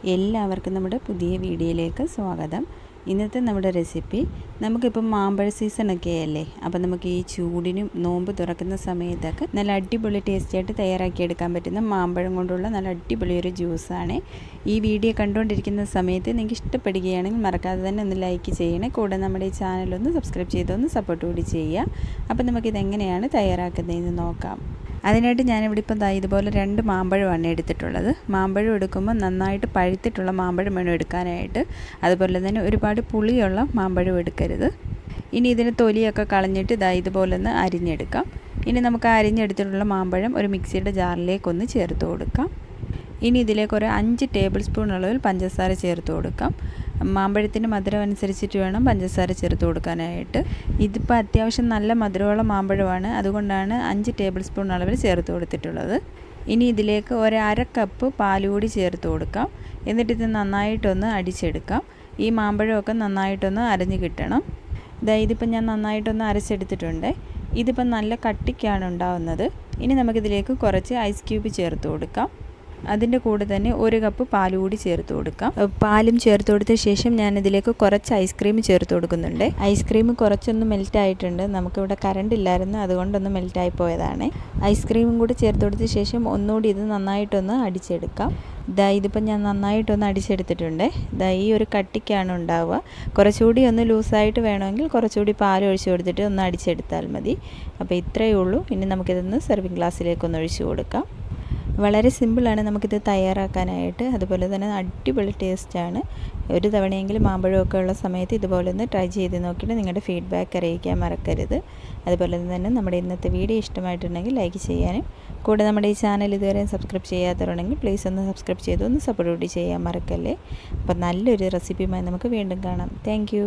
എല്ലാവർക്കും നമ്മുടെ പുതിയ വീഡിയോയിലേക്ക് സ്വാഗതം. ഇന്നത്തെ നമ്മുടെ റെസിപ്പി, നമുക്കിപ്പം മാമ്പഴ സീസണൊക്കെ അല്ലേ, അപ്പോൾ നമുക്ക് ഈ ചൂടിനും നോമ്പ് തുറക്കുന്ന സമയത്തൊക്കെ നല്ല അടിപൊളി ടേസ്റ്റിയായിട്ട് തയ്യാറാക്കിയെടുക്കാൻ പറ്റുന്ന മാമ്പഴം കൊണ്ടുള്ള നല്ല അടിപൊളി ഒരു ജ്യൂസാണ്. ഈ വീഡിയോ കണ്ടുകൊണ്ടിരിക്കുന്ന സമയത്ത് നിങ്ങൾക്ക് ഇഷ്ടപ്പെടുകയാണെങ്കിൽ മറക്കാതെ തന്നെ ഒന്ന് ലൈക്ക് ചെയ്യണേ. കൂടെ നമ്മുടെ ഈ ചാനലൊന്ന് സബ്സ്ക്രൈബ് ചെയ്തൊന്ന് സപ്പോർട്ട് കൂടി ചെയ്യുക. അപ്പോൾ നമുക്കിതെങ്ങനെയാണ് തയ്യാറാക്കുന്നതെന്ന് നോക്കാം. അതിനായിട്ട് ഞാനിവിടെ ഇപ്പം ഇതുപോലെ 2 മാമ്പഴമാണ് എടുത്തിട്ടുള്ളത്. മാമ്പഴം എടുക്കുമ്പോൾ നന്നായിട്ട് പഴുത്തിട്ടുള്ള മാമ്പഴം വേണം എടുക്കാനായിട്ട്. അതുപോലെ തന്നെ ഒരുപാട് പുളിയുള്ള മാമ്പഴം എടുക്കരുത്. ഇനി ഇതിന് തൊലിയൊക്കെ കളഞ്ഞിട്ട് ഇതുപോലെ ഒന്ന് അരിഞ്ഞെടുക്കാം. ഇനി നമുക്ക് അരിഞ്ഞെടുത്തിട്ടുള്ള മാമ്പഴം ഒരു മിക്സിയുടെ ജാറിലേക്കൊന്ന് ചേർത്ത് കൊടുക്കാം. ഇനി ഇതിലേക്ക് ഒരു 5 ടേബിൾ സ്പൂൺ അളവിൽ പഞ്ചസാര ചേർത്ത് കൊടുക്കാം. മാമ്പഴത്തിൻ്റെ മധുരം അനുസരിച്ചിട്ട് വേണം പഞ്ചസാര ചേർത്ത് കൊടുക്കാനായിട്ട്. ഇതിപ്പോൾ അത്യാവശ്യം നല്ല മധുരമുള്ള മാമ്പഴമാണ്, അതുകൊണ്ടാണ് 5 ടേബിൾ സ്പൂൺ അളവിൽ ചേർത്ത് കൊടുത്തിട്ടുള്ളത്. ഇനി ഇതിലേക്ക് ഒരു 1/2 കപ്പ് പാൽ കൂടി ചേർത്ത് കൊടുക്കാം. എന്നിട്ട് ഇത് നന്നായിട്ടൊന്ന് അടിച്ചെടുക്കാം. ഈ മാമ്പഴമൊക്കെ നന്നായിട്ടൊന്ന് അരഞ്ഞ് കിട്ടണം. ഇതിപ്പോൾ ഞാൻ നന്നായിട്ടൊന്ന് അരച്ചെടുത്തിട്ടുണ്ട്. ഇതിപ്പോൾ നല്ല കട്ടിക്കാണ് ഉണ്ടാവുന്നത്. ഇനി നമുക്കിതിലേക്ക് കുറച്ച് ഐസ് ക്യൂബ് ചേർത്ത് കൊടുക്കാം. അതിൻ്റെ കൂടെ തന്നെ 1 കപ്പ് പാൽ കൂടി ചേർത്ത് കൊടുക്കാം. പാലും ചേർത്ത് കൊടുത്ത ശേഷം ഞാനിതിലേക്ക് കുറച്ച് ഐസ്ക്രീം ചേർത്ത് കൊടുക്കുന്നുണ്ട്. ഐസ്ക്രീം കുറച്ചൊന്ന് മെൽറ്റായിട്ടുണ്ട്. നമുക്കിവിടെ കറണ്ട് ഇല്ലായിരുന്നു, അതുകൊണ്ടൊന്ന് മെൽറ്റായി പോയതാണ്. ഐസ്ക്രീമും കൂടി ചേർത്ത് കൊടുത്ത ശേഷം ഒന്നുകൂടി ഇത് നന്നായിട്ടൊന്ന് അടിച്ചെടുക്കാം. ഇതിപ്പോൾ ഞാൻ നന്നായിട്ടൊന്ന് അടിച്ചെടുത്തിട്ടുണ്ട്. ഈ ഒരു കട്ടിക്കാണ് ഉണ്ടാവുക. കുറച്ചുകൂടി ഒന്ന് ലൂസായിട്ട് വേണമെങ്കിൽ കുറച്ചുകൂടി പാൽ ഒഴിച്ച് കൊടുത്തിട്ട് ഒന്ന് അടിച്ചെടുത്താൽ മതി. അപ്പോൾ ഇത്രയേ ഉള്ളൂ. ഇനി നമുക്കിതൊന്ന് സെർവിങ് ഗ്ലാസ്സിലേക്കൊന്ന് ഒഴിച്ച് കൊടുക്കാം. വളരെ സിമ്പിളാണ് നമുക്കിത് തയ്യാറാക്കാനായിട്ട്. അതുപോലെ തന്നെ അടിപൊളി ടേസ്റ്റാണ്. ഒരു തവണയെങ്കിലും മാമ്പഴമൊക്കെ ഉള്ള സമയത്ത് ഇതുപോലെ ഒന്ന് ട്രൈ ചെയ്ത് നോക്കിയിട്ട് നിങ്ങളുടെ ഫീഡ്ബാക്ക് അറിയിക്കാൻ മറക്കരുത്. അതുപോലെ തന്നെ നമ്മുടെ ഇന്നത്തെ വീഡിയോ ഇഷ്ടമായിട്ടുണ്ടെങ്കിൽ ലൈക്ക് ചെയ്യാനും, കൂടെ നമ്മുടെ ഈ ചാനൽ ഇതുവരെ സബ്സ്ക്രൈബ് ചെയ്യാത്തവരുണ്ടെങ്കിൽ പ്ലീസ് ഒന്ന് സബ്സ്ക്രൈബ് ചെയ്ത് ഒന്ന് സപ്പോർട്ട് കൂടി ചെയ്യാൻ മറക്കല്ലേ. അപ്പോൾ നല്ലൊരു റെസിപ്പിയുമായി നമുക്ക് വീണ്ടും കാണാം. താങ്ക്